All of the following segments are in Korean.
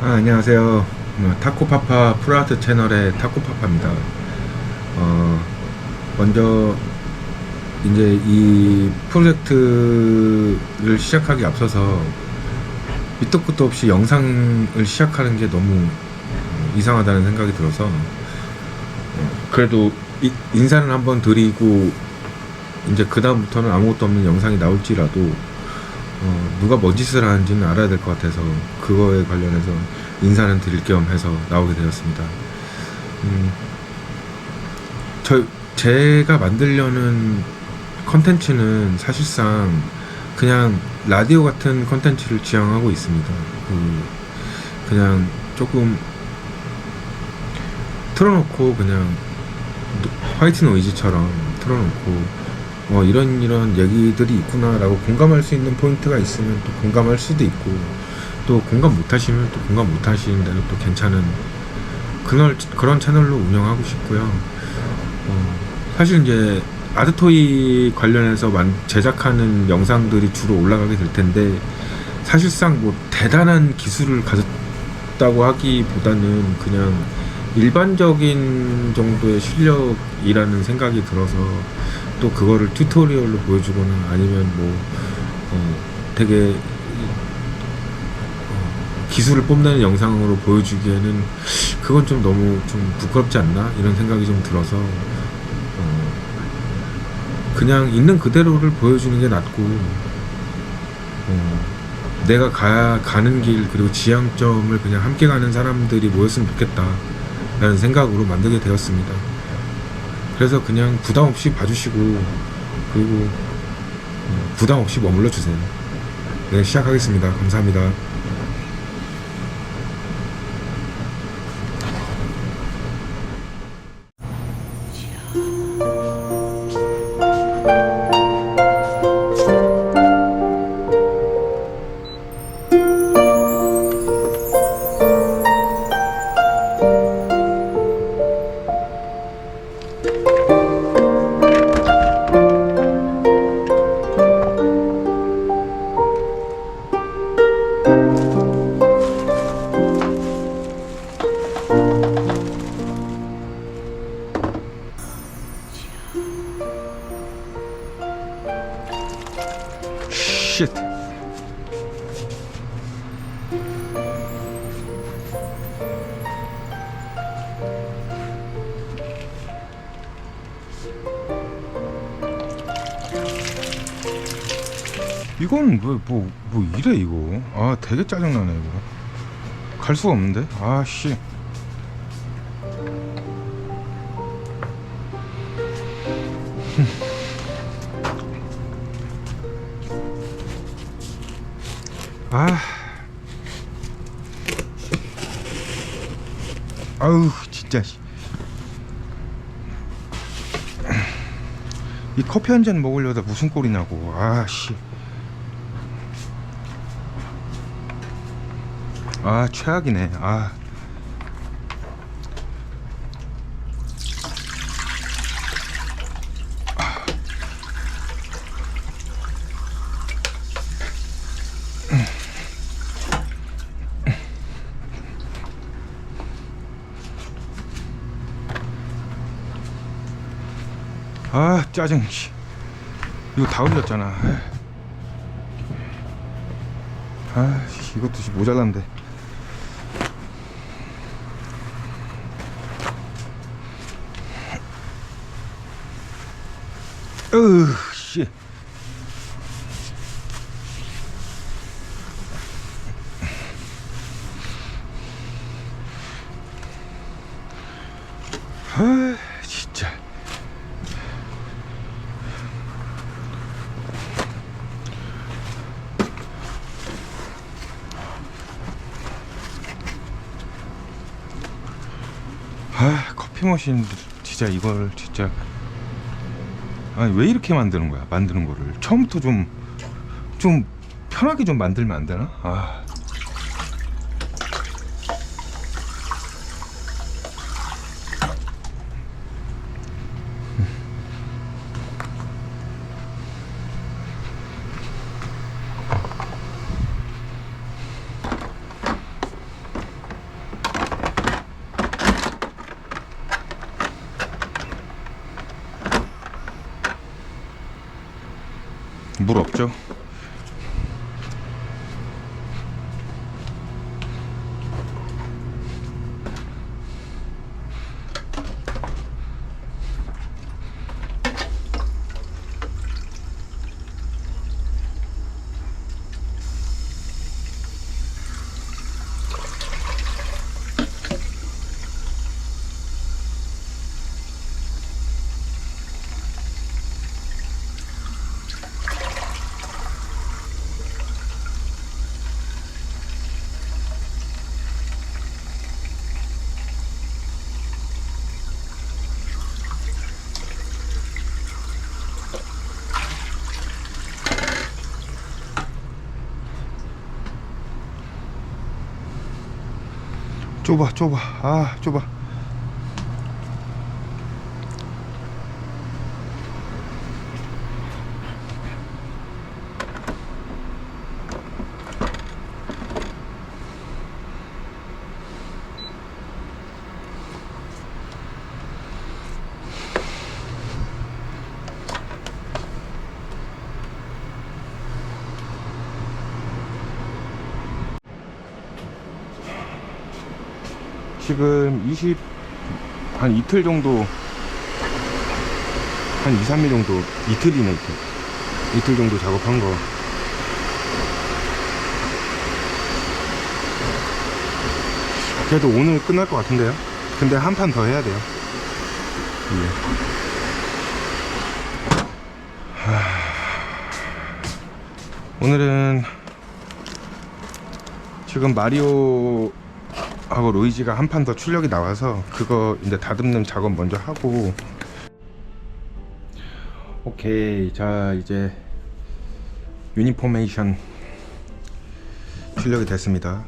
안녕하세요. 타코파파 프라트 채널의 타코파파입니다. 어, 먼저 이제 이 프로젝트를 시작하기 앞서서 밑도 끝도 없이 영상을 시작하는 게 너무 이상하다는 생각이 들어서 그래도 인사는 한번 드리고 이제 그 다음부터는 아무것도 없는 영상이 나올지라도 누가 뭔 짓을 하는지는 알아야 될 것 같아서 그거에 관련해서 인사는 드릴 겸 해서 나오게 되었습니다. 제가 만들려는 컨텐츠는 사실상 그냥 라디오 같은 컨텐츠를 지향하고 있습니다. 그냥 조금 틀어놓고 그냥 화이트 노이즈처럼 틀어놓고 이런 얘기들이 있구나라고 공감할 수 있는 포인트가 있으면 또 공감할 수도 있고, 또 공감 못하시면 또 공감 못하시는 대로 또 괜찮은 그런 채널로 운영하고 싶고요. 사실 이제 아드토이 관련해서 제작하는 영상들이 주로 올라가게 될 텐데, 사실상 뭐 대단한 기술을 가졌다고 하기보다는 그냥 일반적인 정도의 실력이라는 생각이 들어서, 또 그거를 튜토리얼로 보여주거나 아니면 되게 기술을 뽐내는 영상으로 보여주기에는 그건 좀 너무 좀 부끄럽지 않나 이런 생각이 좀 들어서 그냥 있는 그대로를 보여주는 게 낫고, 내가 가는 길 그리고 지향점을 그냥 함께 가는 사람들이 모였으면 좋겠다 라는 생각으로 만들게 되었습니다. 그래서 그냥 부담 없이 봐주시고, 그리고 부담 없이 머물러 주세요. 네, 시작하겠습니다. 감사합니다. 쉣. 이건 뭐 이래 이거. 아, 되게 짜증나네 이거. 갈 수가 없는데. 아 씨. 아, 아우 진짜. 이 커피 한 잔 먹으려다 무슨 꼴이냐고. 아 씨. 아, 최악이네. 아. 아, 짜증. 이거 다 흘렸잖아. 아, 이것도 모자란데. 씨. 아, 진짜. 아, 커피 머신 진짜 이걸 진짜. 아니, 왜 이렇게 만드는 거야? 만드는 거를 처음부터 좀 편하게 좀 만들면 안 되나? 아. 물 없죠. 좁아. 아, 좁아. 지금 한 이틀 정도, 한 2, 3일 정도, 이틀이네, 이틀 정도 작업한 거. 그래도 오늘 끝날 것 같은데요? 근데 한 판 더 해야 돼요. 오늘은 지금 마리오 하고 로이지가 한 판 더 출력이 나와서 그거 이제 다듬는 작업 먼저 하고. 오케이, 자 이제 유니포메이션 출력이 됐습니다.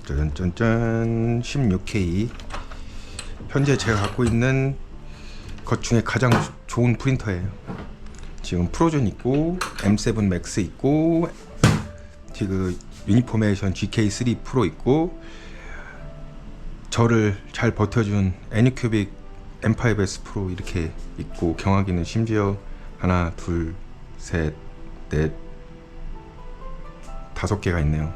짠짠짠, 16K. 현재 제가 갖고 있는 것 중에 가장 좋은 프린터예요. 지금 프로존 있고 M7 맥스 있고 지금 유니포메이션 GK3 프로 있고 저를 잘 버텨준 애니큐빅 M5S 프로 이렇게 있고, 경화기는 심지어 하나, 둘, 셋, 넷, 5개가 있네요.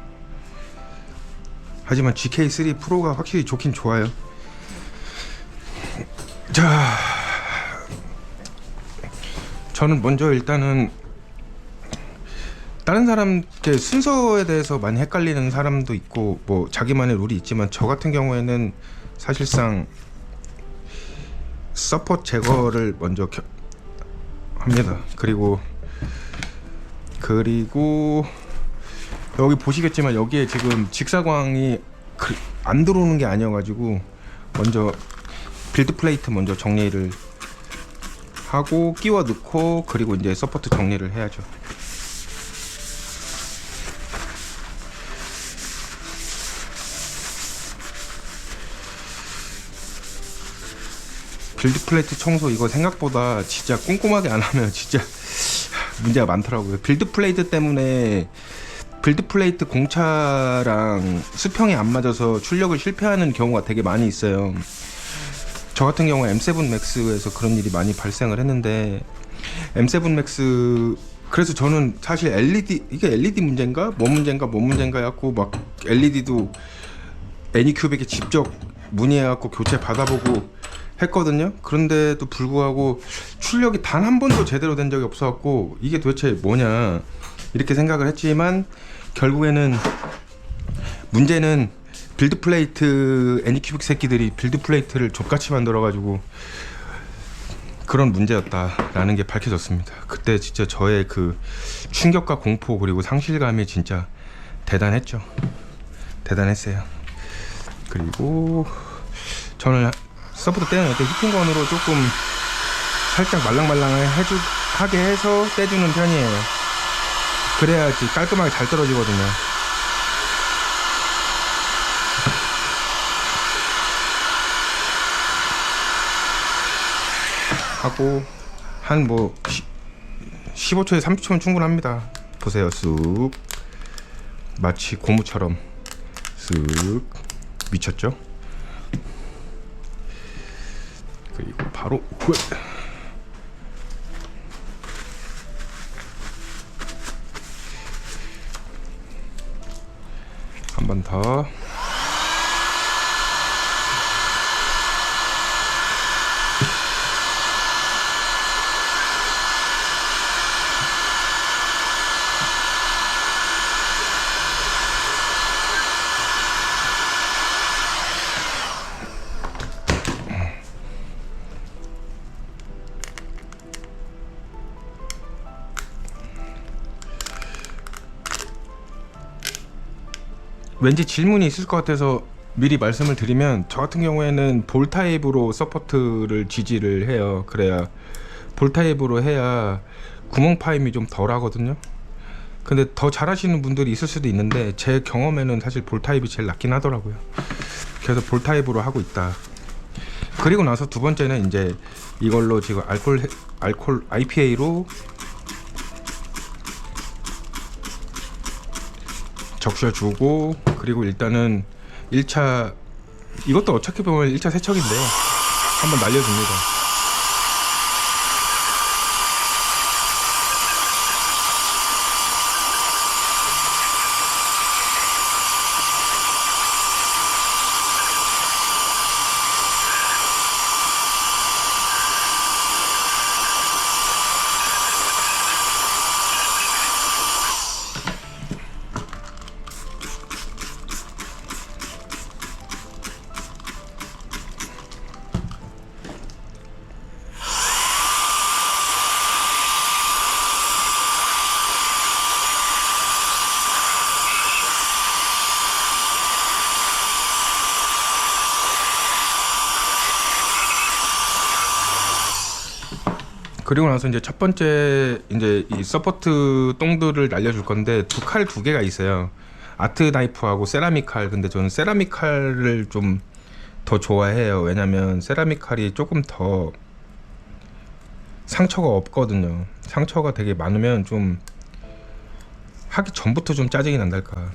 하지만 GK3 프로가 확실히 좋긴 좋아요. 자, 저는 먼저 일단은 다른 사람 순서에 대해서 많이 헷갈리는 사람도 있고 뭐 자기만의 룰이 있지만, 저 같은 경우에는 사실상 서포트 제거를 먼저 합니다. 그리고 여기 보시겠지만 여기에 지금 직사광이 안 들어오는 게 아니어가지고 먼저 빌드 플레이트 먼저 정리를 하고 끼워 넣고, 그리고 이제 서포트 정리를 해야죠. 빌드 플레이트 청소 이거 생각보다 진짜 꼼꼼하게 안 하면 진짜 문제가 많더라고요. 빌드 플레이트 때문에 빌드 플레이트 공차랑 수평이 안 맞아서 출력을 실패하는 경우가 되게 많이 있어요. 저 같은 경우에 M7 맥스에서 그런 일이 많이 발생을 했는데, M7 맥스 그래서 저는 사실 이게 LED 문제인가 뭔 문제인가 해갖고 막 LED도 애니큐빅에 직접 문의해갖고 교체 받아보고 했거든요. 그런데도 불구하고 출력이 단 한 번도 제대로 된 적이 없어갖고 이게 도대체 뭐냐 이렇게 생각을 했지만, 결국에는 문제는 빌드 플레이트, 애니큐빅 새끼들이 빌드 플레이트를 족같이 만들어가지고 그런 문제였다라는 게 밝혀졌습니다. 그때 진짜 저의 그 충격과 공포 그리고 상실감이 진짜 대단했어요. 그리고 저는 서포트 떼어낼 때 히팅건으로 조금 살짝 말랑말랑하게 해서 떼주는 편이에요. 그래야지 깔끔하게 잘 떨어지거든요. 하고 한 15초에 30초면 충분합니다. 보세요. 쑥 마치 고무처럼 쓱 미쳤죠? 그리고 바로 한 번 더. 왠지 질문이 있을 것 같아서 미리 말씀을 드리면, 저 같은 경우에는 볼 타입으로 서포트를 지지를 해요. 그래야 볼 타입으로 해야 구멍 파임이 좀 덜 하거든요. 근데 더 잘하시는 분들이 있을 수도 있는데, 제 경험에는 사실 볼 타입이 제일 낫긴 하더라고요. 그래서 볼 타입으로 하고 있다. 그리고 나서 두 번째는 이제 이걸로 지금 알콜 IPA로 적셔주고, 그리고 일단은 1차, 이것도 어차피 보면 1차 세척인데요, 한번 날려줍니다. 그리고 나서 이제 첫 번째 이제 이 서포트 똥들을 날려줄 건데, 칼 두 개가 있어요. 아트 나이프하고 세라믹 칼. 근데 저는 세라믹 칼을 좀 더 좋아해요. 왜냐면 세라믹 칼이 조금 더 상처가 없거든요. 상처가 되게 많으면 좀 하기 전부터 좀 짜증이 난달까.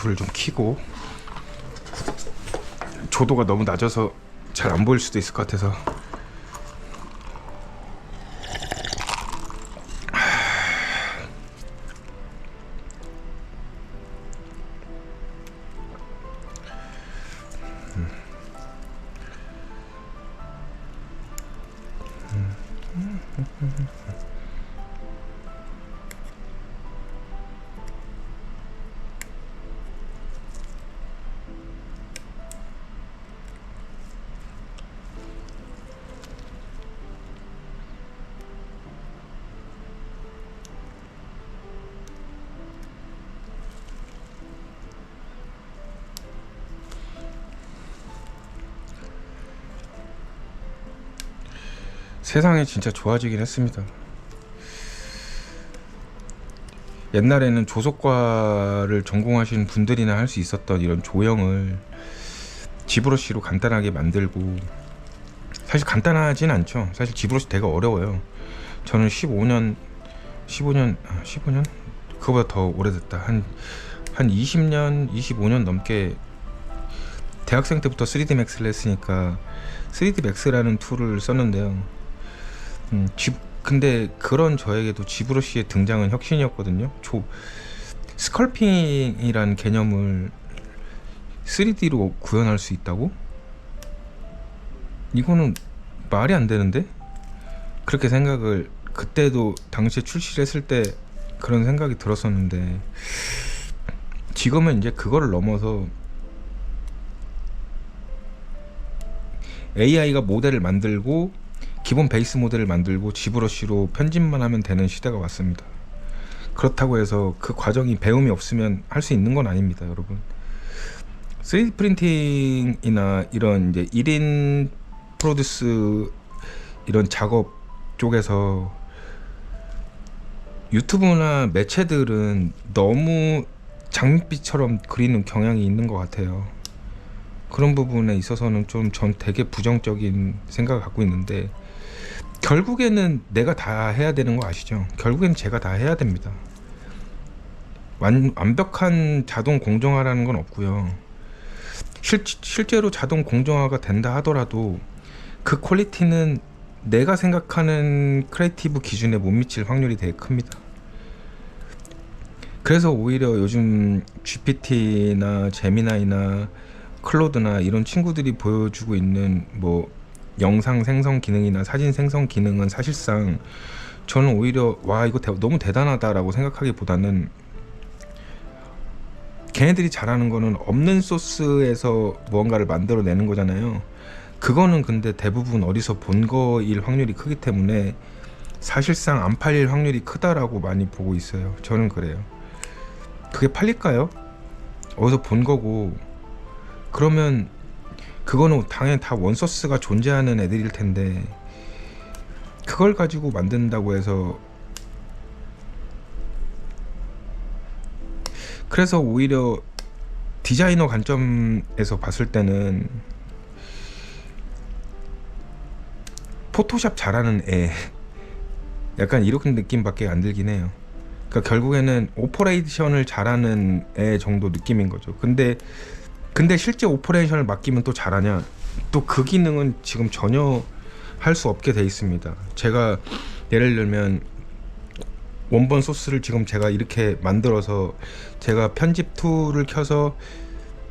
불을 좀 켜고, 조도가 너무 낮아서 잘 안 보일 수도 있을 것 같아서. 세상이 진짜 좋아지긴 했습니다. 옛날에는 조속과를 전공하시는 분들이나 할 수 있었던 이런 조형을 지브러쉬로 간단하게 만들고, 사실 간단하진 않죠. 사실 지브러쉬 되게 어려워요. 저는 15년 그거보다 더 오래됐다. 한 20년 25년 넘게 대학생 때부터 3D 맥스를 했으니까 3D 맥스라는 툴을 썼는데요. 근데 그런 저에게도 지브러쉬의 등장은 혁신이었거든요. 스컬핑이란 개념을 3D로 구현할 수 있다고? 이거는 말이 안 되는데? 그렇게 생각을 그때도 당시에 출시를 했을 때 그런 생각이 들었었는데, 지금은 이제 그거를 넘어서 AI가 모델을 만들고 기본 베이스 모델을 만들고 지브러쉬로 편집만 하면 되는 시대가 왔습니다. 그렇다고 해서 그 과정이 배움이 없으면 할 수 있는 건 아닙니다, 여러분. 3D 프린팅이나 이런 이제 1인 프로듀스 이런 작업 쪽에서 유튜브나 매체들은 너무 장밋빛처럼 그리는 경향이 있는 것 같아요. 그런 부분에 있어서는 좀 전 되게 부정적인 생각을 갖고 있는데, 결국에는 내가 다 해야 되는 거 아시죠? 결국에는 제가 다 해야 됩니다. 완벽한 자동 공정화라는 건 없고요. 실제로 자동 공정화가 된다 하더라도 그 퀄리티는 내가 생각하는 크리에이티브 기준에 못 미칠 확률이 되게 큽니다. 그래서 오히려 요즘 GPT나 제미나이나 클로드나 이런 친구들이 보여주고 있는 뭐 영상 생성 기능이나 사진 생성 기능은 사실상 저는 오히려 와 이거 너무 대단하다라고 생각하기보다는, 걔네들이 잘하는 거는 없는 소스에서 무언가를 만들어내는 거잖아요. 그거는 근데 대부분 어디서 본 거일 확률이 크기 때문에 사실상 안 팔릴 확률이 크다라고 많이 보고 있어요. 저는 그래요. 그게 팔릴까요? 어디서 본 거고, 그러면 그거는 당연히 다 원소스가 존재하는 애들일 텐데 그걸 가지고 만든다고 해서, 그래서 오히려 디자이너 관점에서 봤을 때는 포토샵 잘하는 애, 약간 이런 느낌밖에 안 들긴 해요. 그러니까 결국에는 오퍼레이션을 잘하는 애 정도 느낌인 거죠. 근데 실제 오퍼레이션을 맡기면 또 잘하냐? 또 그 기능은 지금 전혀 할 수 없게 돼 있습니다. 제가 예를 들면 원본 소스를 지금 제가 이렇게 만들어서 제가 편집 툴을 켜서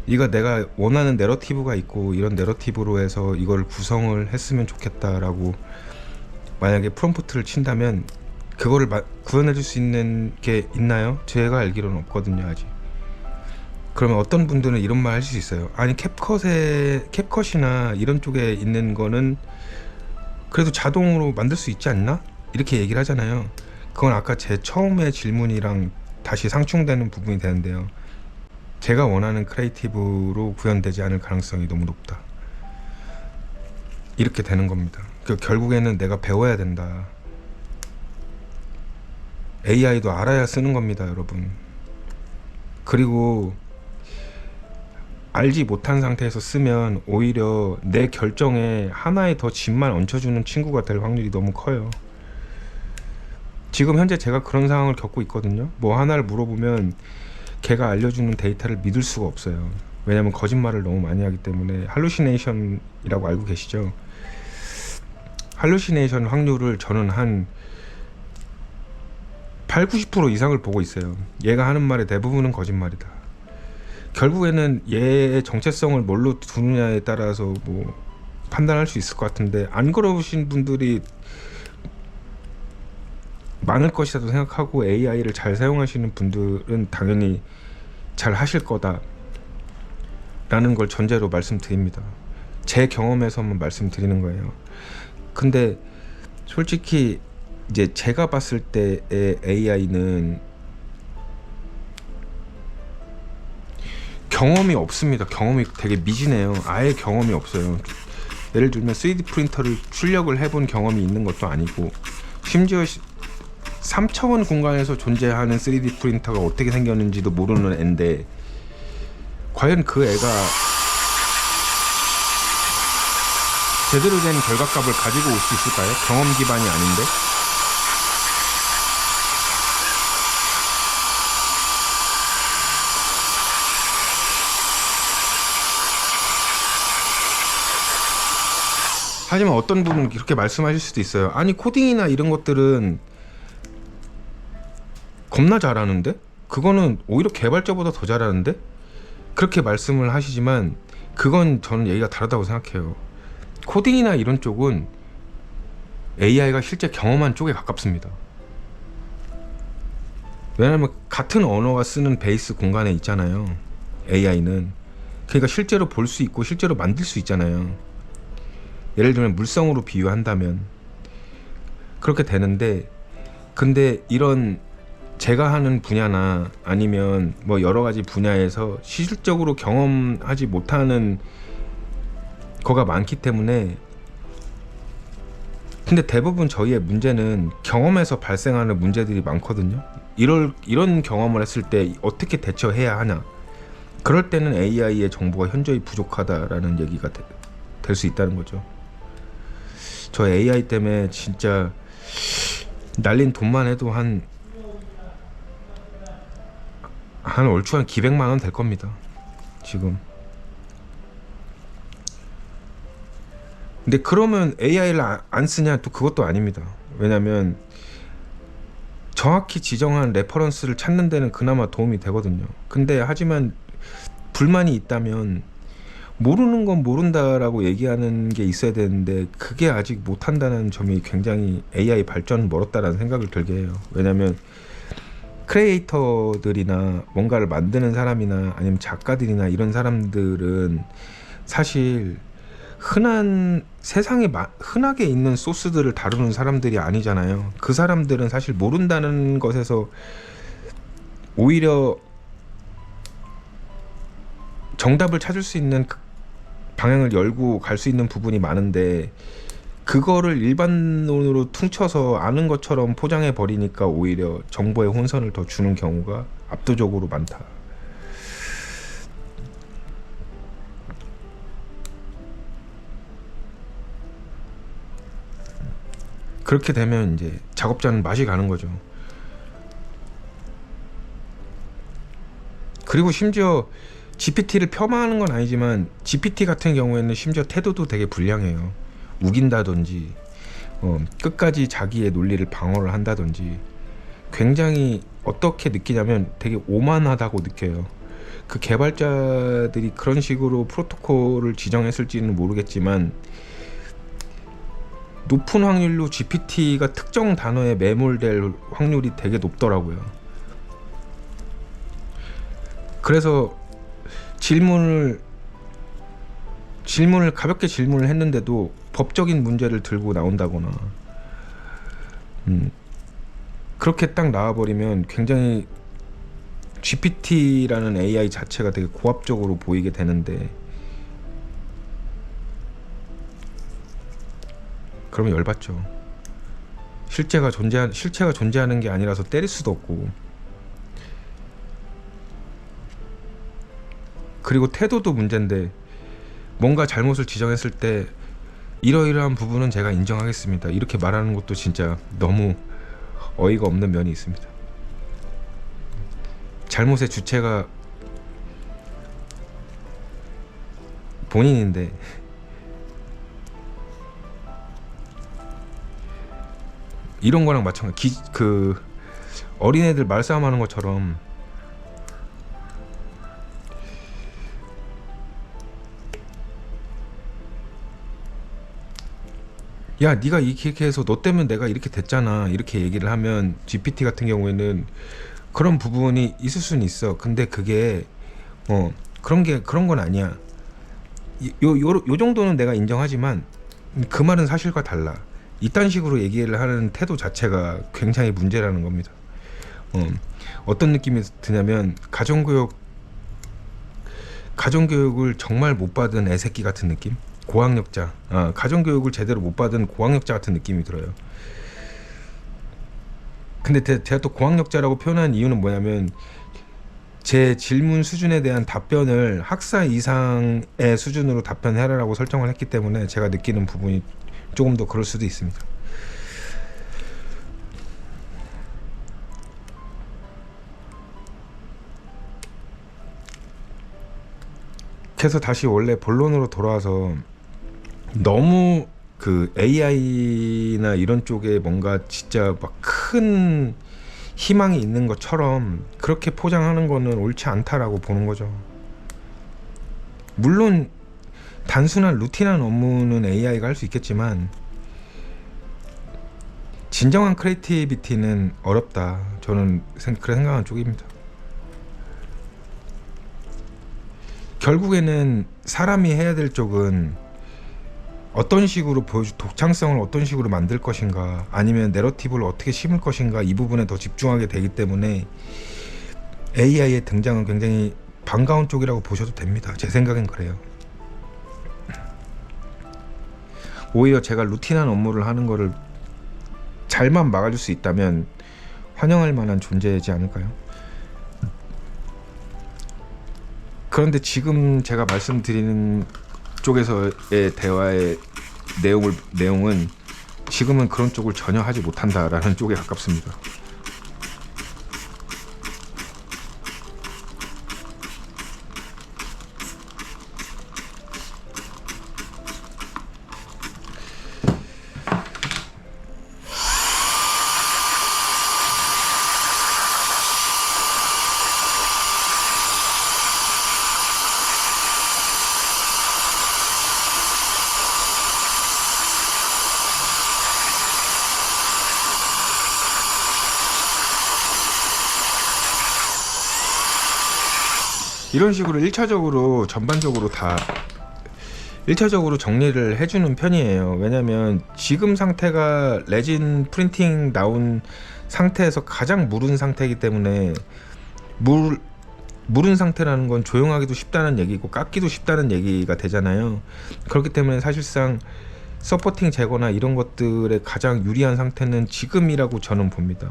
이거 내가 원하는 내러티브가 있고 이런 내러티브로 해서 이걸 구성을 했으면 좋겠다라고 만약에 프롬프트를 친다면 그거를 구현해 줄 수 있는 게 있나요? 제가 알기로는 없거든요, 아직. 그러면 어떤 분들은 이런 말 할 수 있어요. 아니 캡컷이나 이런 쪽에 있는 거는 그래도 자동으로 만들 수 있지 않나? 이렇게 얘기를 하잖아요. 그건 아까 제 처음의 질문이랑 다시 상충되는 부분이 되는데요. 제가 원하는 크리에이티브로 구현되지 않을 가능성이 너무 높다. 이렇게 되는 겁니다. 결국에는 내가 배워야 된다. AI도 알아야 쓰는 겁니다, 여러분. 그리고 알지 못한 상태에서 쓰면 오히려 내 결정에 하나의 더 짐만 얹혀주는 친구가 될 확률이 너무 커요. 지금 현재 제가 그런 상황을 겪고 있거든요. 뭐 하나를 물어보면 걔가 알려주는 데이터를 믿을 수가 없어요. 왜냐면 거짓말을 너무 많이 하기 때문에. 할루시네이션이라고 알고 계시죠? 할루시네이션 확률을 저는 한 80-90% 이상을 보고 있어요. 얘가 하는 말의 대부분은 거짓말이다. 결국에는 얘의 정체성을 뭘로 두느냐에 따라서 뭐 판단할 수 있을 것 같은데, 안 그러신 분들이 많을 것이라고 생각하고 AI를 잘 사용하시는 분들은 당연히 잘 하실 거다 라는 걸 전제로 말씀드립니다. 제 경험에서만 말씀드리는 거예요. 근데 솔직히 이제 제가 봤을 때의 AI는 경험이 없습니다. 경험이 되게 미진해요. 아예 경험이 없어요. 예를 들면 3D 프린터를 출력을 해본 경험이 있는 것도 아니고, 심지어 3차원 공간에서 존재하는 3D 프린터가 어떻게 생겼는지도 모르는 애인데 과연 그 애가 제대로 된 결과값을 가지고 올 수 있을까요? 경험 기반이 아닌데. 하지만 어떤 분은 그렇게 말씀하실 수도 있어요. 아니 코딩이나 이런 것들은 겁나 잘하는데? 그거는 오히려 개발자보다 더 잘하는데? 그렇게 말씀을 하시지만 그건 저는 얘기가 다르다고 생각해요. 코딩이나 이런 쪽은 AI가 실제 경험한 쪽에 가깝습니다. 왜냐면 같은 언어가 쓰는 베이스 공간에 있잖아요, AI는. 그러니까 실제로 볼 수 있고 실제로 만들 수 있잖아요. 예를 들면 물성으로 비유한다면 그렇게 되는데, 근데 이런 제가 하는 분야나 아니면 뭐 여러 가지 분야에서 실질적으로 경험하지 못하는 거가 많기 때문에, 근데 대부분 저희의 문제는 경험에서 발생하는 문제들이 많거든요. 이런 경험을 했을 때 어떻게 대처해야 하냐. 그럴 때는 AI의 정보가 현저히 부족하다라는 얘기가 될 수 있다는 거죠. 저 AI 때문에 진짜 날린 돈만 해도 한 얼추 한 기백만 원 될 겁니다, 지금. 근데 그러면 AI를 안 쓰냐? 또 그것도 아닙니다. 왜냐면 정확히 지정한 레퍼런스를 찾는 데는 그나마 도움이 되거든요. 근데 하지만 불만이 있다면 모르는 건 모른다라고 얘기하는 게 있어야 되는데, 그게 아직 못한다는 점이 굉장히 AI 발전 멀었다라는 생각을 들게 해요. 왜냐면 크리에이터들이나 뭔가를 만드는 사람이나 아니면 작가들이나 이런 사람들은 사실 세상에 흔하게 있는 소스들을 다루는 사람들이 아니잖아요. 그 사람들은 사실 모른다는 것에서 오히려 정답을 찾을 수 있는 방향을 열고 갈 수 있는 부분이 많은데, 그거를 일반론으로 퉁쳐서 아는 것처럼 포장해 버리니까 오히려 정보의 혼선을 더 주는 경우가 압도적으로 많다. 그렇게 되면 이제 작업자는 맛이 가는 거죠. 그리고 심지어 GPT를 폄하하는 건 아니지만 GPT 같은 경우에는 심지어 태도도 되게 불량해요. 우긴다든지 끝까지 자기의 논리를 방어를 한다든지, 굉장히 어떻게 느끼냐면 되게 오만하다고 느껴요. 그 개발자들이 그런 식으로 프로토콜을 지정했을지는 모르겠지만 높은 확률로 GPT가 특정 단어에 매몰될 확률이 되게 높더라고요. 그래서 질문을 가볍게 질문을 했는데도 법적인 문제를 들고 나온다거나, 그렇게 딱 나와버리면 굉장히 GPT라는 AI 자체가 되게 고압적으로 보이게 되는데, 그러면 열받죠. 실체가 존재하는 게 아니라서 때릴 수도 없고, 그리고 태도도 문제인데, 뭔가 잘못을 지정했을 때 이러이러한 부분은 제가 인정하겠습니다, 이렇게 말하는 것도 진짜 너무 어이가 없는 면이 있습니다. 잘못의 주체가 본인인데 이런 거랑 마찬가지. 그 어린애들 말싸움하는 것처럼 야, 네가 이렇게 해서 너 때문에 내가 이렇게 됐잖아, 이렇게 얘기를 하면 GPT 같은 경우에는 그런 부분이 있을 수는 있어. 근데 그게 그런 건 아니야. 요 정도는 내가 인정하지만 그 말은 사실과 달라. 이딴 식으로 얘기를 하는 태도 자체가 굉장히 문제라는 겁니다. 어떤 느낌이 드냐면 가정교육을 정말 못 받은 애새끼 같은 느낌? 고학력자, 가정교육을 제대로 못 받은 고학력자 같은 느낌이 들어요. 근데 제가 또 고학력자라고 표현한 이유는 뭐냐면, 제 질문 수준에 대한 답변을 학사 이상의 수준으로 답변해라라고 설정을 했기 때문에 제가 느끼는 부분이 조금 더 그럴 수도 있습니다. 그래서 다시 원래 본론으로 돌아와서, 너무 그 AI나 이런 쪽에 뭔가 진짜 막 큰 희망이 있는 것처럼 그렇게 포장하는 거는 옳지 않다라고 보는 거죠. 물론 단순한 루틴한 업무는 AI가 할 수 있겠지만 진정한 크리에이티비티는 어렵다, 저는 그렇게 생각하는 쪽입니다. 결국에는 사람이 해야 될 쪽은 어떤 식으로 독창성을 어떤 식으로 만들 것인가, 아니면 내러티브를 어떻게 심을 것인가, 이 부분에 더 집중하게 되기 때문에 AI의 등장은 굉장히 반가운 쪽이라고 보셔도 됩니다. 제 생각엔 그래요. 오히려 제가 루틴한 업무를 하는 거를 잘만 막아줄 수 있다면 환영할 만한 존재이지 않을까요? 그런데 지금 제가 말씀드리는 쪽에서의 대화의 내용은 지금은 그런 쪽을 전혀 하지 못한다라는 쪽에 가깝습니다. 이런 식으로 1차적으로 전반적으로 다 1차적으로 정리를 해주는 편이에요. 왜냐면 지금 상태가 레진 프린팅 나온 상태에서 가장 무른 상태이기 때문에 무른 상태라는 건 조용하기도 쉽다는 얘기고 깎기도 쉽다는 얘기가 되잖아요. 그렇기 때문에 사실상 서포팅 제거나 이런 것들에 가장 유리한 상태는 지금이라고 저는 봅니다.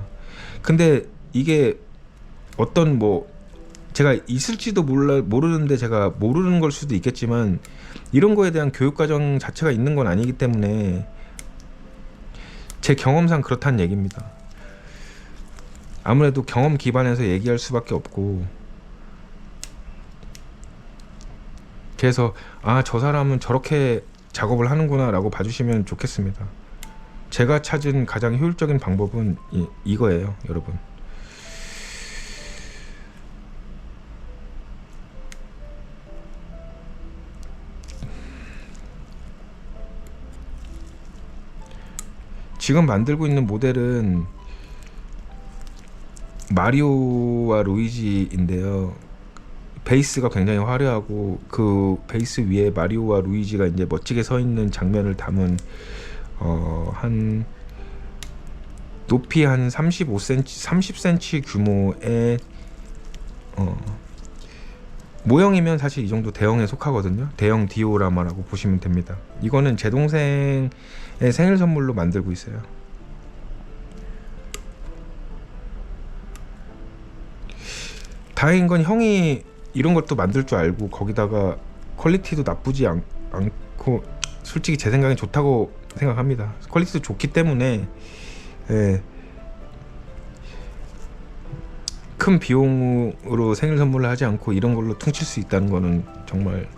근데 이게 어떤 제가 있을지도 모르는데 제가 모르는 걸 수도 있겠지만 이런 거에 대한 교육과정 자체가 있는 건 아니기 때문에 제 경험상 그렇다는 얘기입니다. 아무래도 경험 기반에서 얘기할 수밖에 없고, 그래서 저 사람은 저렇게 작업을 하는구나 라고 봐주시면 좋겠습니다. 제가 찾은 가장 효율적인 방법은 이거예요, 여러분. 지금 만들고 있는 모델은 마리오와 루이지인데요. 베이스가 굉장히 화려하고 그 베이스 위에 마리오와 루이지가 이제 멋지게 서 있는 장면을 담은 한 높이 한 35cm, 30cm 규모의 모형이면 사실 이 정도 대형에 속하거든요. 대형 디오라마라고 보시면 됩니다. 이거는 제 동생의 생일 선물로 만들고 있어요. 다행인 건 형이 이런 것도 만들 줄 알고 거기다가 퀄리티도 나쁘지 않고 솔직히 제 생각엔 좋다고 생각합니다. 퀄리티도 좋기 때문에 큰 비용으로 생일 선물을 하지 않고 이런 걸로 퉁칠 수 있다는 거는 정말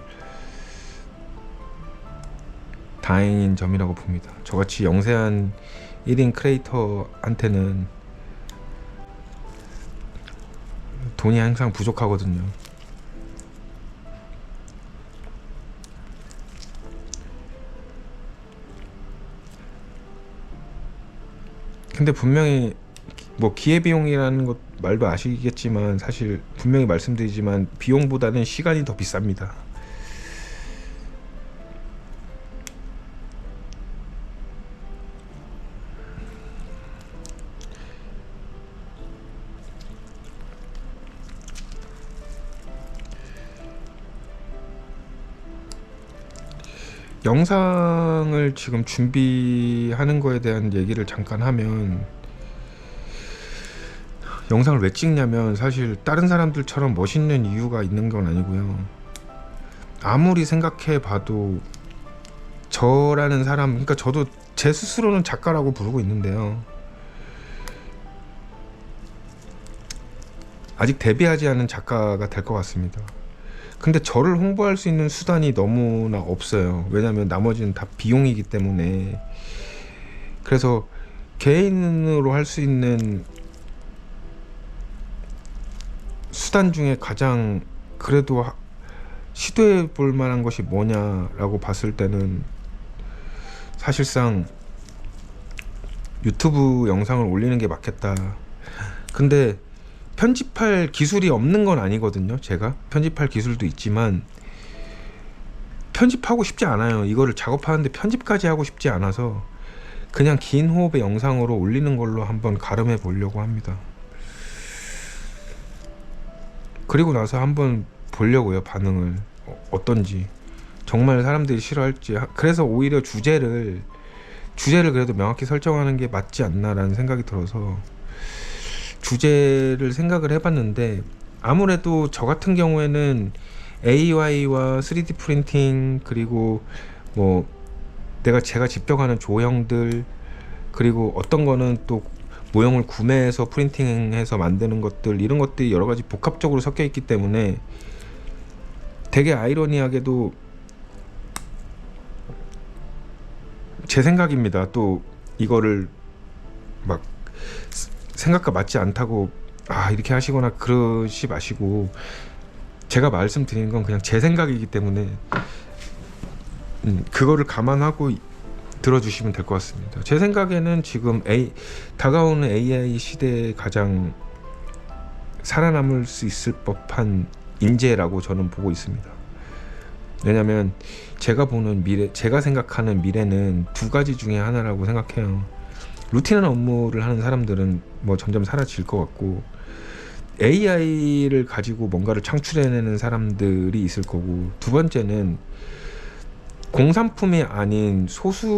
다행인 점이라고 봅니다. 저같이 영세한 1인 크리에이터한테는 돈이 항상 부족하거든요. 근데 분명히 기회비용이라는 것 말도 아시겠지만 사실 분명히 말씀드리지만 비용보다는 시간이 더 비쌉니다. 영상을 지금 준비하는 거에 대한 얘기를 잠깐 하면, 영상을 왜 찍냐면 사실 다른 사람들처럼 멋있는 이유가 있는 건 아니고요. 아무리 생각해 봐도 저라는 사람, 그러니까 저도 제 스스로는 작가라고 부르고 있는데요. 아직 데뷔하지 않은 작가가 될 것 같습니다. 근데 저를 홍보할 수 있는 수단이 너무나 없어요. 왜냐면 나머지는 다 비용이기 때문에. 그래서 개인으로 할 수 있는 수단 중에 가장 그래도 시도해 볼 만한 것이 뭐냐라고 봤을 때는 사실상 유튜브 영상을 올리는 게 맞겠다. 근데 편집할 기술이 없는 건 아니거든요. 제가 편집할 기술도 있지만 편집하고 싶지 않아요. 이거를 작업하는데 편집까지 하고 싶지 않아서 그냥 긴 호흡의 영상으로 올리는 걸로 한번 가름해 보려고 합니다. 그리고 나서 한번 보려고요, 반응을. 어떤지. 정말 사람들이 싫어할지. 그래서 오히려 주제를 그래도 명확히 설정하는 게 맞지 않나라는 생각이 들어서 주제를 생각을 해봤는데, 아무래도 저 같은 경우에는 AI와 3D 프린팅, 그리고 뭐 제가 직접 하는 조형들, 그리고 어떤 거는 또 모형을 구매해서 프린팅해서 만드는 것들, 이런 것들이 여러 가지 복합적으로 섞여 있기 때문에 되게 아이러니하게도 제 생각입니다. 또 이거를 막 생각과 맞지 않다고 이렇게 하시거나 그러시 마시고, 제가 말씀드리는 건 그냥 제 생각이기 때문에 그거를 감안하고 들어주시면 될 것 같습니다. 제 생각에는 지금 다가오는 AI 시대에 가장 살아남을 수 있을 법한 인재라고 저는 보고 있습니다. 왜냐면 제가 보는 미래, 제가 생각하는 미래는 두 가지 중에 하나라고 생각해요. 루틴한 업무를 하는 사람들은 뭐 점점 사라질 것 같고, AI를 가지고 뭔가를 창출해내는 사람들이 있을 거고, 두 번째는 공산품이 아닌 소수를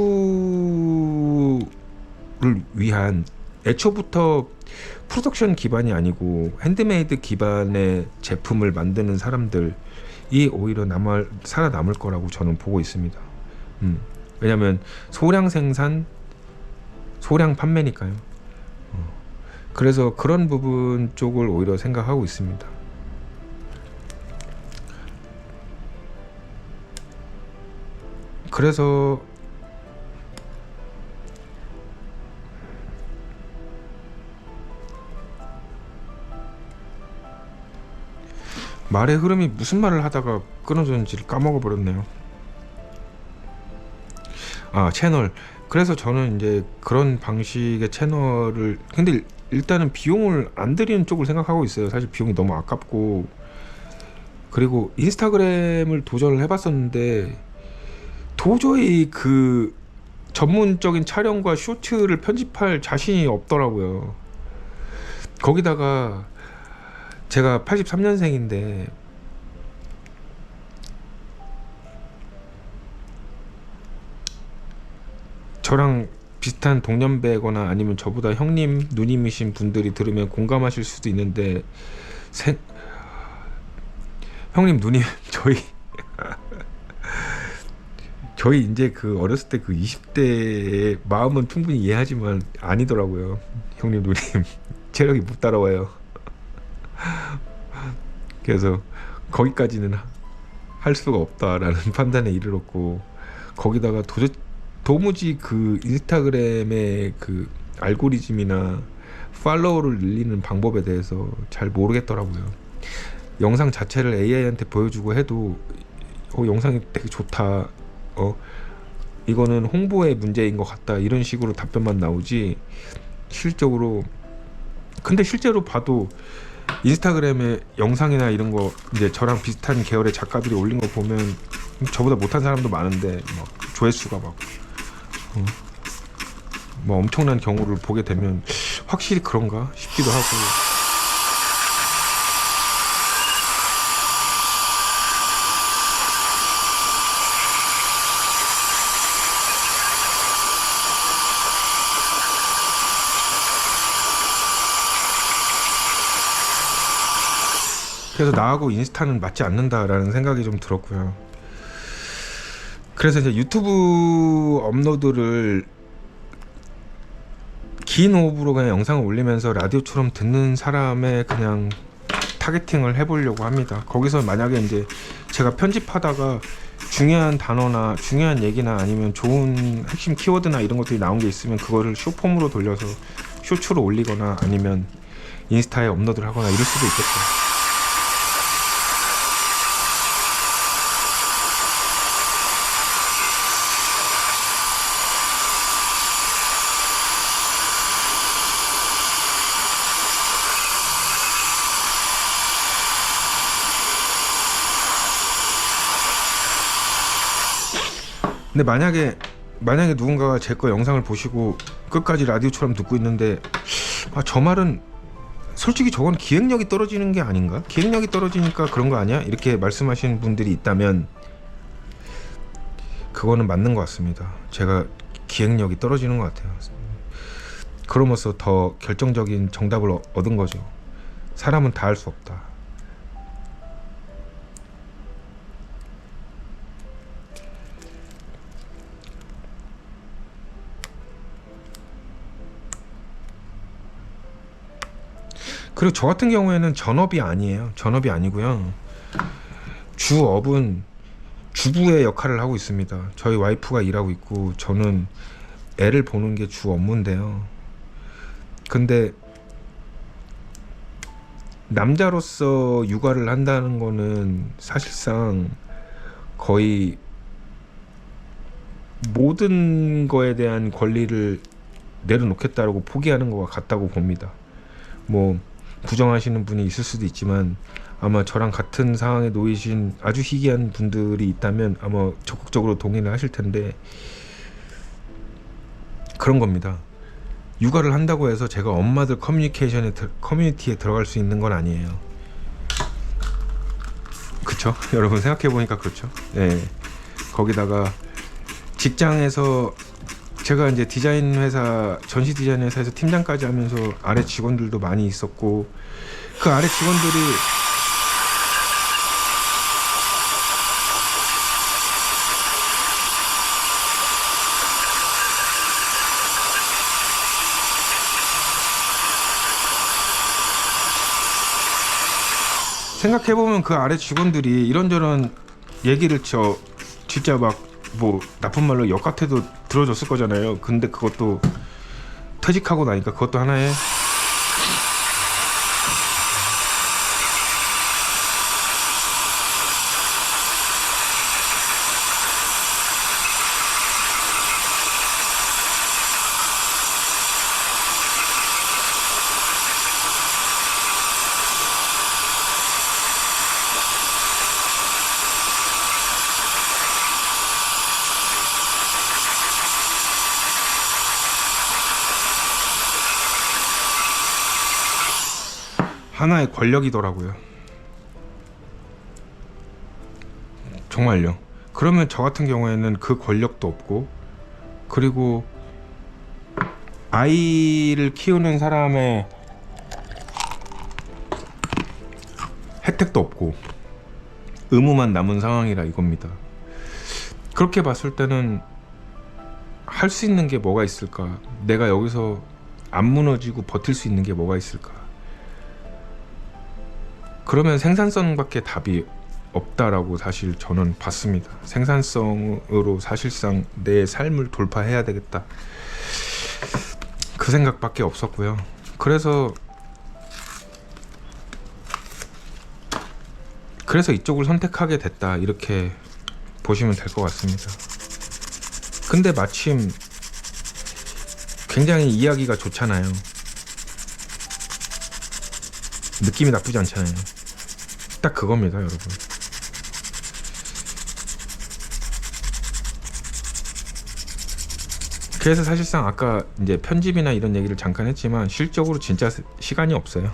위한, 애초부터 프로덕션 기반이 아니고 핸드메이드 기반의 제품을 만드는 사람들이 오히려 살아남을 거라고 저는 보고 있습니다. 왜냐면 소량 생산, 소량 판매니까요. 그래서 그런 부분 쪽을 오히려 생각하고 있습니다. 그래서 말의 흐름이 무슨 말을 하다가 끊어졌는지를 까먹어 버렸네요. 채널. 그래서 저는 이제 그런 방식의 채널을, 근데 일단은 비용을 안 들이는 쪽을 생각하고 있어요. 사실 비용이 너무 아깝고, 그리고 인스타그램을 도전을 해봤었는데 도저히 그 전문적인 촬영과 쇼츠를 편집할 자신이 없더라고요. 거기다가 제가 83년생인데 저랑 비슷한 동년배거나 아니면 저보다 형님, 누님이신 분들이 들으면 공감하실 수도 있는데, 형님, 누님, 저희 이제 그 어렸을 때 그 20대의 마음은 충분히 이해하지만 아니더라고요. 형님, 누님, 체력이 못 따라와요. 그래서 거기까지는 할 수가 없다라는 판단에 이르렀고, 거기다가 도무지 그 인스타그램의 그 알고리즘이나 팔로워를 늘리는 방법에 대해서 잘 모르겠더라고요. 영상 자체를 AI한테 보여주고 해도 영상이 되게 좋다, 이거는 홍보의 문제인 것 같다, 이런 식으로 답변만 나오지, 근데 실제로 봐도 인스타그램에 영상이나 이런 거 이제 저랑 비슷한 계열의 작가들이 올린 거 보면 저보다 못한 사람도 많은데 막 조회수가 뭐 엄청난 경우를 보게 되면 확실히 그런가 싶기도 하고. 그래서 나하고 인스타는 맞지 않는다라는 생각이 좀 들었고요. 그래서 이제 유튜브 업로드를 긴 호흡으로 그냥 영상을 올리면서 라디오처럼 듣는 사람의 그냥 타겟팅을 해보려고 합니다. 거기서 만약에 이제 제가 편집하다가 중요한 단어나 중요한 얘기나 아니면 좋은 핵심 키워드나 이런 것들이 나온 게 있으면 그거를 쇼폼으로 돌려서 쇼츠로 올리거나 아니면 인스타에 업로드를 하거나 이럴 수도 있겠죠. 근데 만약에 누군가가 제 거 영상을 보시고 끝까지 라디오처럼 듣고 있는데 저 말은 솔직히 저건 기획력이 떨어지는 게 아닌가? 기획력이 떨어지니까 그런 거 아니야? 이렇게 말씀하시는 분들이 있다면 그거는 맞는 것 같습니다. 제가 기획력이 떨어지는 것 같아요. 그러면서 더 결정적인 정답을 얻은 거죠. 사람은 다 할 수 없다. 그리고 저 같은 경우에는 전업이 아니에요. 전업이 아니고요. 주업은 주부의 역할을 하고 있습니다. 저희 와이프가 일하고 있고 저는 애를 보는 게 주 업무인데요. 근데 남자로서 육아를 한다는 거는 사실상 거의 모든 거에 대한 권리를 내려놓겠다라고 포기하는 것 같다고 봅니다. 뭐 부정하시는 분이 있을 수도 있지만 아마 저랑 같은 상황에 놓이신 아주 희귀한 분들이 있다면 아마 적극적으로 동의를 하실 텐데 그런 겁니다. 육아를 한다고 해서 제가 엄마들 커뮤니티에 들어갈 수 있는 건 아니에요. 그쵸? 여러분 생각해보니까 그렇죠. 네. 거기다가 직장에서 제가 이제 디자인 회사, 전시 디자인 회사에서 팀장까지 하면서 아래 직원들도 많이 있었고 그 아래 직원들이 생각해보면 그 아래 직원들이 이런저런 얘기를 진짜 막 뭐 나쁜 말로 역 같아도 들어줬을 거잖아요. 근데 그것도 퇴직하고 나니까 그것도 하나의 하나의 권력이더라고요. 정말요. 그러면 저 같은 경우에는 그 권력도 없고 그리고 아이를 키우는 사람의 혜택도 없고 의무만 남은 상황이라 이겁니다. 그렇게 봤을 때는 할 수 있는 게 뭐가 있을까? 내가 여기서 안 무너지고 버틸 수 있는 게 뭐가 있을까? 그러면 생산성밖에 답이 없다라고 사실 저는 봤습니다. 생산성으로 사실상 내 삶을 돌파해야 되겠다. 그 생각밖에 없었고요. 그래서 이쪽을 선택하게 됐다. 이렇게 보시면 될 것 같습니다. 근데 마침 굉장히 이야기가 좋잖아요. 느낌이 나쁘지 않잖아요. 딱 그겁니다, 여러분. 그래서 사실상 아까 이제 편집이나 이런 얘기를 잠깐 했지만 실적으로 진짜 시간이 없어요.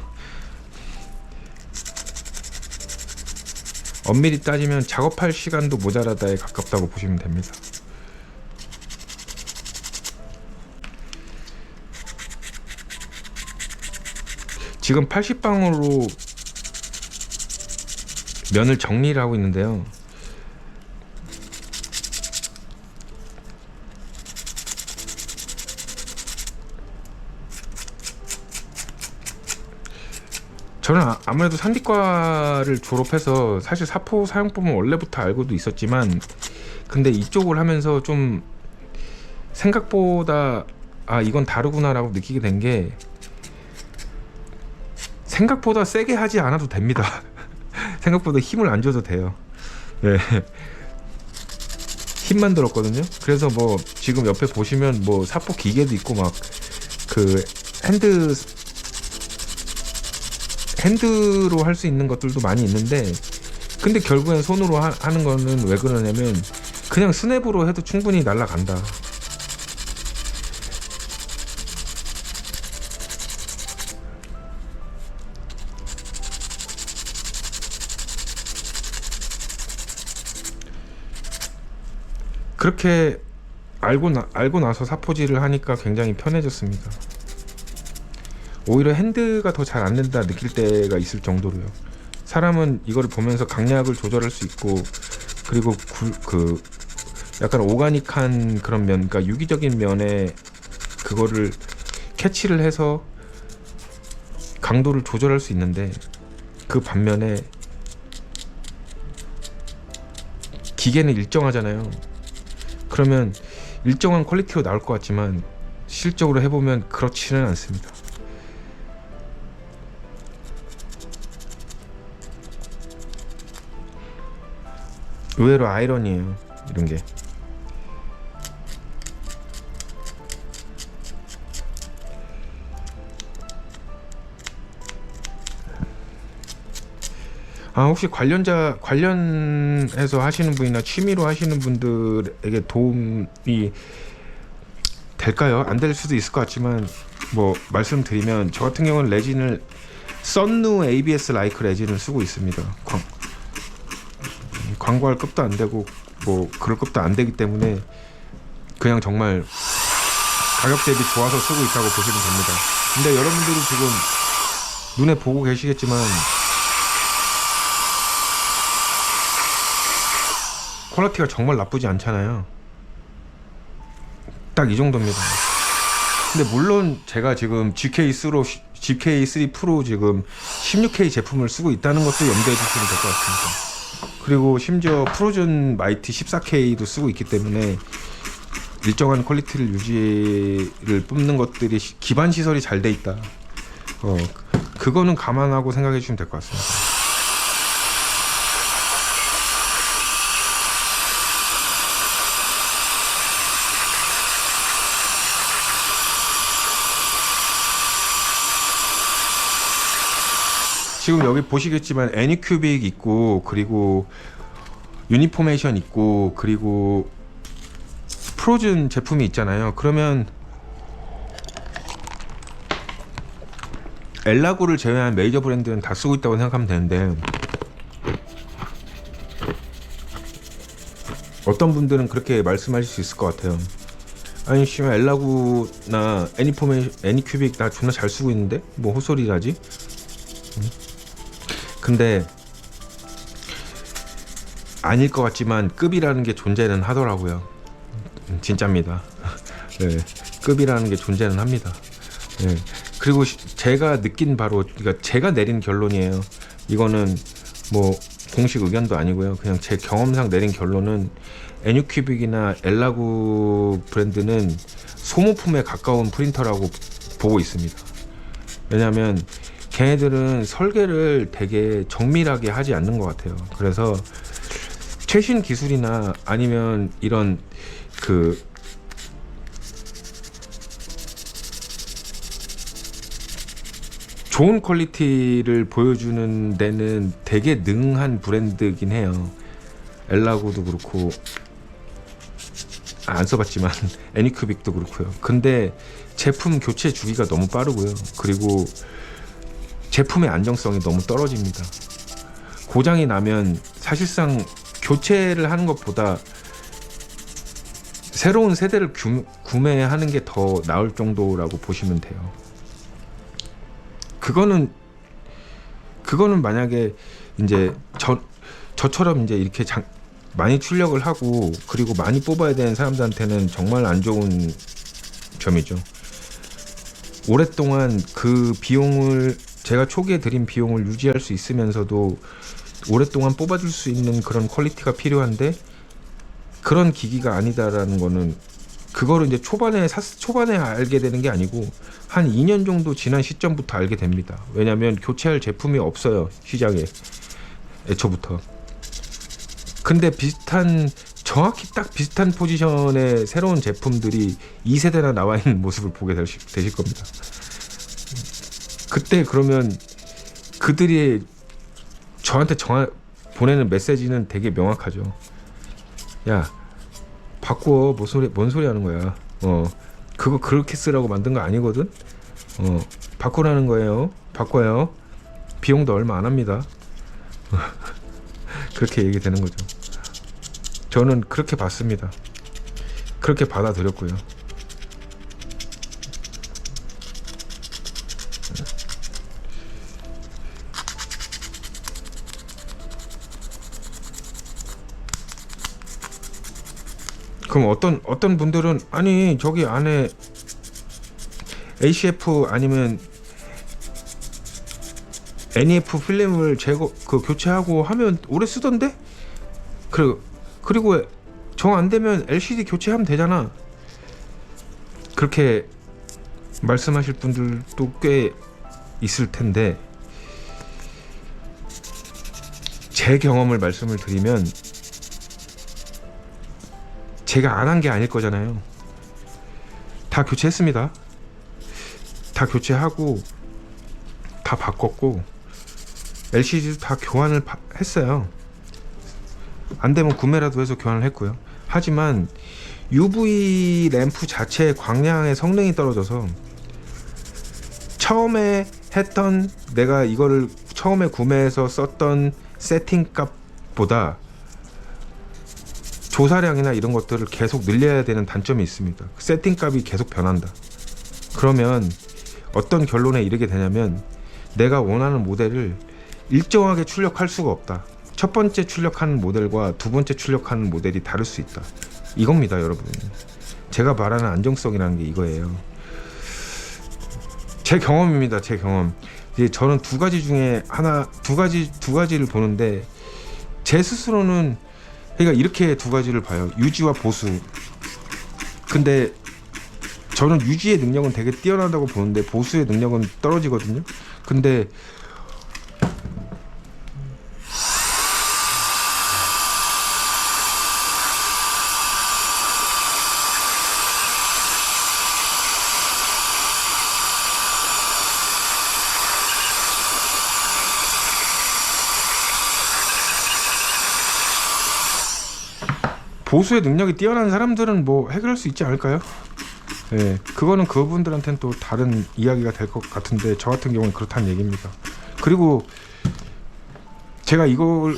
엄밀히 따지면 작업할 시간도 모자라다에 가깝다고 보시면 됩니다. 지금 80방으로 면을 정리를 하고 있는데요. 저는 아무래도 산디과를 졸업해서 사실 사포 사용법은 원래부터 알고도 있었지만 근데 이쪽을 하면서 좀 생각보다 이건 다르구나 라고 느끼게 된 게 생각보다 세게 하지 않아도 됩니다. 생각보다 힘을 안 줘도 돼요. 네. 힘만 들었거든요. 그래서 뭐 지금 옆에 보시면 뭐 사포 기계도 있고 막 그 핸드로 할 수 있는 것들도 많이 있는데 근데 결국엔 손으로 하는 거는 왜 그러냐면 그냥 스냅으로 해도 충분히 날아간다. 그렇게 알고 나서 사포질을 하니까 굉장히 편해졌습니다. 오히려 핸드가 더 잘 안 된다 느낄 때가 있을 정도로요. 사람은 이거를 보면서 강약을 조절할 수 있고, 그리고 그 약간 오가닉한 그런 면, 그러니까 유기적인 면에 그거를 캐치를 해서 강도를 조절할 수 있는데, 그 반면에 기계는 일정하잖아요. 그러면 일정한 퀄리티로 나올 것 같지만 실적으로 해보면 그렇지는 않습니다. 의외로 아이러니에요, 이런 게. 혹시 관련해서 하시는 분이나 취미로 하시는 분들에게 도움이 될까요? 안 될 수도 있을 것 같지만, 뭐 말씀드리면 저 같은 경우는 레진을 썬누 ABS 라이크 레진을 쓰고 있습니다. 광고할 급도 안 되고 뭐 그럴 급도 안 되기 때문에 그냥 정말 가격 대비 좋아서 쓰고 있다고 보시면 됩니다. 근데 여러분들이 지금 눈에 보고 계시겠지만 퀄리티가 정말 나쁘지 않잖아요. 딱 이 정도입니다. 근데 물론 제가 지금 GK3 프로 지금 16K 제품을 쓰고 있다는 것도 염두에 두시면 될 것 같습니다. 그리고 심지어 프로즌 마이티 14K도 쓰고 있기 때문에 일정한 퀄리티를 유지를 뽑는 것들이 기반 시설이 잘 돼 있다. 그거는 감안하고 생각해 주시면 될 것 같습니다. 지금 여기 보시겠지만 애니큐빅 있고, 그리고 유니포메이션 있고, 그리고 프로즌 제품이 있잖아요. 그러면 엘라구를 제외한 메이저 브랜드는 다 쓰고 있다고 생각하면 되는데, 어떤 분들은 그렇게 말씀하실 수 있을 것 같아요. 아니 씨발 엘라구나 애니큐빅 나 존나 잘 쓰고 있는데 뭐 헛소리라지? 근데 아닐 것 같지만 급이라는 게 존재는 하더라고요. 진짜입니다. 네, 급이라는 게 존재는 합니다. 네. 그리고 제가 느낀 바로, 그러니까 제가 내린 결론이에요. 이거는 뭐 공식 의견도 아니고요. 그냥 제 경험상 내린 결론은 애니큐빅이나 엘라구 브랜드는 소모품에 가까운 프린터라고 보고 있습니다. 왜냐하면 걔네들은 설계를 되게 정밀하게 하지 않는 것 같아요. 그래서 최신 기술이나 아니면 이런 그 좋은 퀄리티를 보여주는 데는 되게 능한 브랜드긴 해요. 엘라구도 그렇고, 안 써봤지만 애니큐빅도 그렇고요. 근데 제품 교체 주기가 너무 빠르고요. 그리고 제품의 안정성이 너무 떨어집니다. 고장이 나면 사실상 교체를 하는 것보다 새로운 세대를 구매하는 게 더 나을 정도라고 보시면 돼요. 그거는 만약에 이제 저처럼 이제 이렇게 많이 출력을 하고 그리고 많이 뽑아야 되는 사람들한테는 정말 안 좋은 점이죠. 오랫동안 그 비용을, 제가 초기에 들인 비용을 유지할 수 있으면서도 오랫동안 뽑아줄 수 있는 그런 퀄리티가 필요한데 그런 기기가 아니다라는 거는, 그거를 이제 초반에 알게 되는 게 아니고 한 2년 정도 지난 시점부터 알게 됩니다. 왜냐하면 교체할 제품이 없어요, 시장에 애초부터. 근데 정확히 딱 비슷한 포지션의 새로운 제품들이 2세대나 나와 있는 모습을 보게 되실 겁니다. 그때 그러면 그들이 저한테 보내는 메시지는 되게 명확하죠. 야, 바꿔. 뭔 소리 하는 거야. 그거 그렇게 쓰라고 만든 거 아니거든. 바꾸라는 거예요. 바꿔요. 비용도 얼마 안 합니다. 그렇게 얘기되는 거죠. 저는 그렇게 봤습니다. 그렇게 받아들였고요. 그럼 어떤 분들은 아니 저기 안에 ACF 아니면 NEF 필름을 교체하고 하면 오래 쓰던데? 그리고 정 안 되면 LCD 교체하면 되잖아. 그렇게 말씀하실 분들도 꽤 있을 텐데, 제 경험을 말씀을 드리면 제가 안 한 게 아닐 거잖아요. 다 교체했습니다. 다 교체하고 다 바꿨고 LCD도 다 교환을 했어요. 안 되면 구매라도 해서 교환을 했고요. 하지만 UV 램프 자체의 광량의 성능이 떨어져서 처음에 했던, 내가 이거를 처음에 구매해서 썼던 세팅 값보다 조사량이나 이런 것들을 계속 늘려야 되는 단점이 있습니다. 세팅 값이 계속 변한다. 그러면 어떤 결론에 이르게 되냐면 내가 원하는 모델을 일정하게 출력할 수가 없다. 첫 번째 출력하는 모델과 두 번째 출력하는 모델이 다를 수 있다. 이겁니다, 여러분. 제가 말하는 안정성이라는 게 이거예요. 제 경험입니다, 제 경험. 이제 저는 두 가지 중에 두 가지를 보는데, 제 스스로는 그러니까 이렇게 두 가지를 봐요. 유지와 보수. 근데 저는 유지의 능력은 되게 뛰어나다고 보는데 보수의 능력은 떨어지거든요. 근데 보수의 능력이 뛰어난 사람들은 뭐 해결할 수 있지 않을까요? 예, 그거는 그분들한테는 또 다른 이야기가 될 것 같은데, 저 같은 경우는 그렇다는 얘기입니다. 그리고 제가 이걸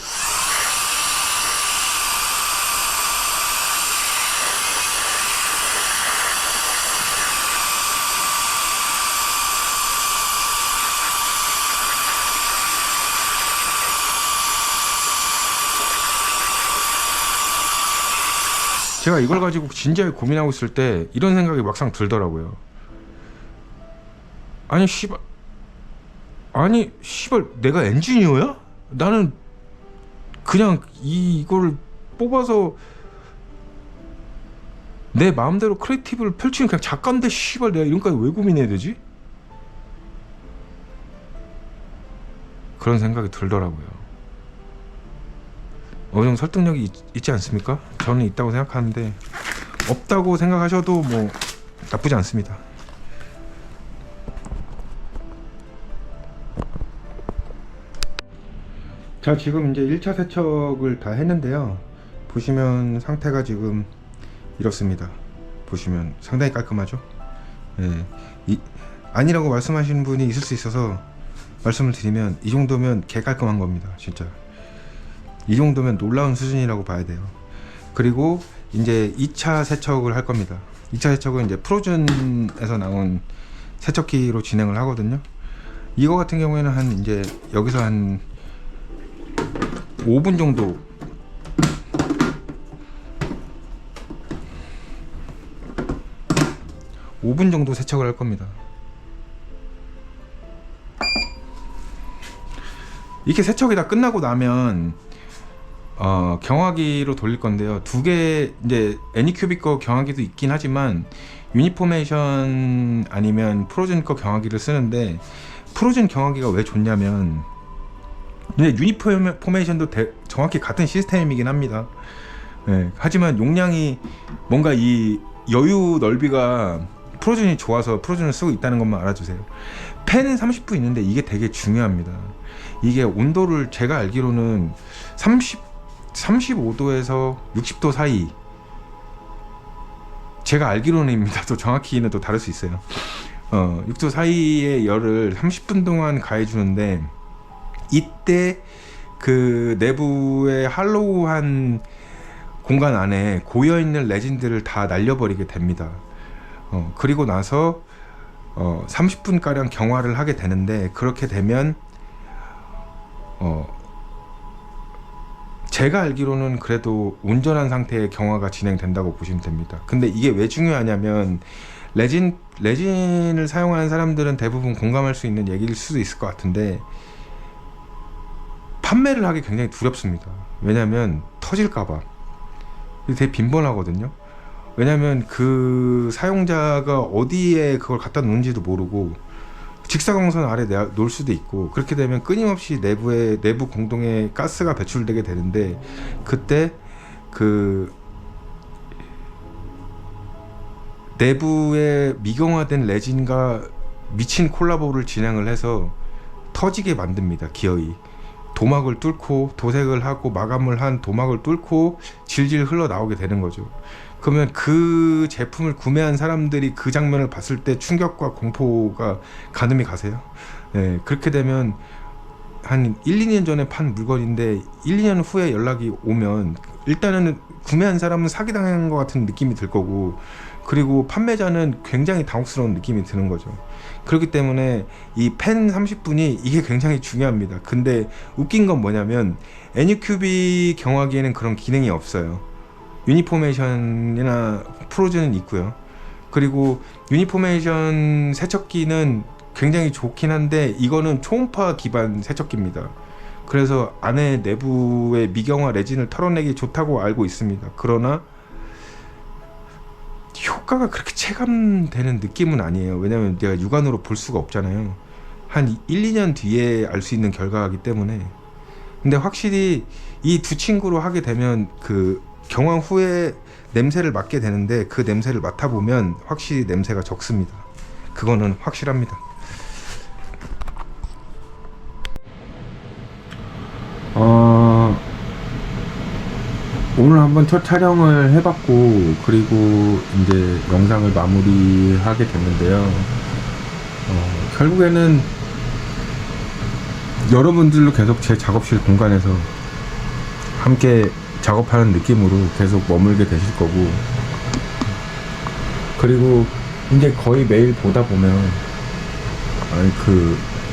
가지고 진지하게 고민하고 있을 때 이런 생각이 막상 들더라고요. 아니 씨발 내가 엔지니어야? 나는 그냥 이거를 뽑아서 내 마음대로 크리에이티브를 펼치는 그냥 작가인데 씨발 내가 이런까지 왜 고민해야 되지? 그런 생각이 들더라고요. 어느 정도 설득력이 있지 않습니까? 저는 있다고 생각하는데, 없다고 생각하셔도 뭐 나쁘지 않습니다. 자, 지금 이제 1차 세척을 다 했는데요. 보시면 상태가 지금 이렇습니다. 보시면 상당히 깔끔하죠? 예. 아니라고 말씀하시는 분이 있을 수 있어서 말씀을 드리면, 이 정도면 개 깔끔한 겁니다. 진짜 이 정도면 놀라운 수준이라고 봐야 돼요. 그리고 이제 2차 세척을 할 겁니다. 2차 세척은 이제 프로즌에서 나온 세척기로 진행을 하거든요. 이거 같은 경우에는 이제 여기서 한 5분 정도 세척을 할 겁니다. 이렇게 세척이 다 끝나고 나면 경화기로 돌릴 건데요. 두 개, 이제 애니큐빅 거 경화기도 있긴 하지만 유니포메이션 아니면 프로즌 거 경화기를 쓰는데, 프로즌 경화기가 왜 좋냐면, 근데 유니포메이션도 정확히 같은 시스템이긴 합니다. 네, 하지만 용량이 뭔가 이 여유 넓이가 프로즌이 좋아서 프로즌을 쓰고 있다는 것만 알아주세요. 팬은 30도 있는데 이게 되게 중요합니다. 이게 온도를 제가 알기로는 35도에서 60도 사이 제가 알기로는입니다. 또 정확히는 또 다를 수 있어요. 6도 사이의 열을 30분 동안 가해주는데, 이때 그 내부의 할로우한 공간 안에 고여있는 레진들을 다 날려버리게 됩니다. 그리고 나서 30분가량 경화를 하게 되는데, 그렇게 되면 제가 알기로는 그래도 온전한 상태의 경화가 진행된다고 보시면 됩니다. 근데 이게 왜 중요하냐면, 레진을 사용하는 사람들은 대부분 공감할 수 있는 얘기일 수도 있을 것 같은데, 판매를 하기 굉장히 두렵습니다. 왜냐면 터질까봐. 되게 빈번하거든요. 왜냐면 그 사용자가 어디에 그걸 갖다 놓은지도 모르고 직사광선 아래 놓을 수도 있고, 그렇게 되면 끊임없이 내부 공동에 가스가 배출되게 되는데, 그때 그 내부에 미경화된 레진과 미친 콜라보를 진행을 해서 터지게 만듭니다. 기어이 도막을 뚫고, 도색을 하고 마감을 한 도막을 뚫고 질질 흘러나오게 되는 거죠. 그러면 그 제품을 구매한 사람들이 그 장면을 봤을 때 충격과 공포가 가늠이 가세요. 네, 그렇게 되면 한 1, 2년 전에 판 물건인데 1, 2년 후에 연락이 오면 일단은 구매한 사람은 사기당한 것 같은 느낌이 들 거고, 그리고 판매자는 굉장히 당혹스러운 느낌이 드는 거죠. 그렇기 때문에 이 펜 30분이 이게 굉장히 중요합니다. 근데 웃긴 건 뭐냐면, NUQB 경화기에는 그런 기능이 없어요. 유니포메이션이나 프로즈는 있고요. 그리고 유니포메이션 세척기는 굉장히 좋긴 한데, 이거는 초음파 기반 세척기입니다. 그래서 안에 내부의 미경화 레진을 털어내기 좋다고 알고 있습니다. 그러나 효과가 그렇게 체감되는 느낌은 아니에요. 왜냐면 내가 육안으로 볼 수가 없잖아요. 한 1, 2년 뒤에 알 수 있는 결과이기 때문에. 근데 확실히 이 두 친구로 하게 되면 그 경화 후에 냄새를 맡게 되는데, 그 냄새를 맡아보면 확실히 냄새가 적습니다. 그거는 확실합니다. 오늘 한번 첫 촬영을 해봤고, 그리고 이제 영상을 마무리하게 됐는데요. 결국에는 여러분들로 계속 제 작업실 공간에서 함께 작업하는 느낌으로 계속 머물게 되실 거고, 그리고 이제 거의 매일 보다 보면,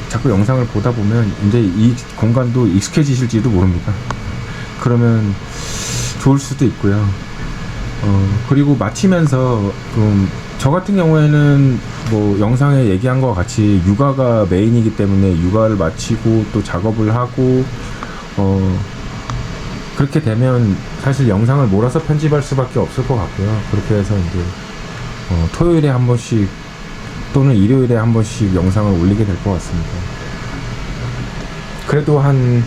자꾸 영상을 보다 보면 이제 이 공간도 익숙해지실지도 모릅니다. 그러면 좋을 수도 있고요. 그리고 마치면서 저 같은 경우에는 뭐 영상에 얘기한 것 같이 육아가 메인이기 때문에 육아를 마치고 또 작업을 하고, 그렇게 되면 사실 영상을 몰아서 편집할 수밖에 없을 것 같고요. 그렇게 해서 이제 토요일에 한 번씩 또는 일요일에 한 번씩 영상을 올리게 될 것 같습니다. 그래도 한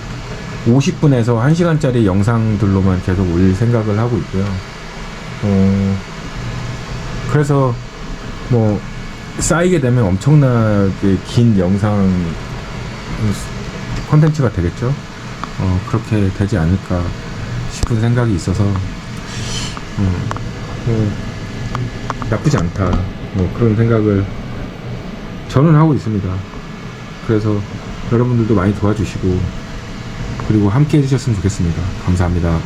50분에서 1시간짜리 영상들로만 계속 올릴 생각을 하고 있고요. 그래서 뭐 쌓이게 되면 엄청나게 긴 영상 콘텐츠가 되겠죠. 그렇게 되지 않을까 싶은 생각이 있어서 나쁘지 않다, 뭐 그런 생각을 저는 하고 있습니다. 그래서 여러분들도 많이 도와주시고, 그리고 함께 해주셨으면 좋겠습니다. 감사합니다.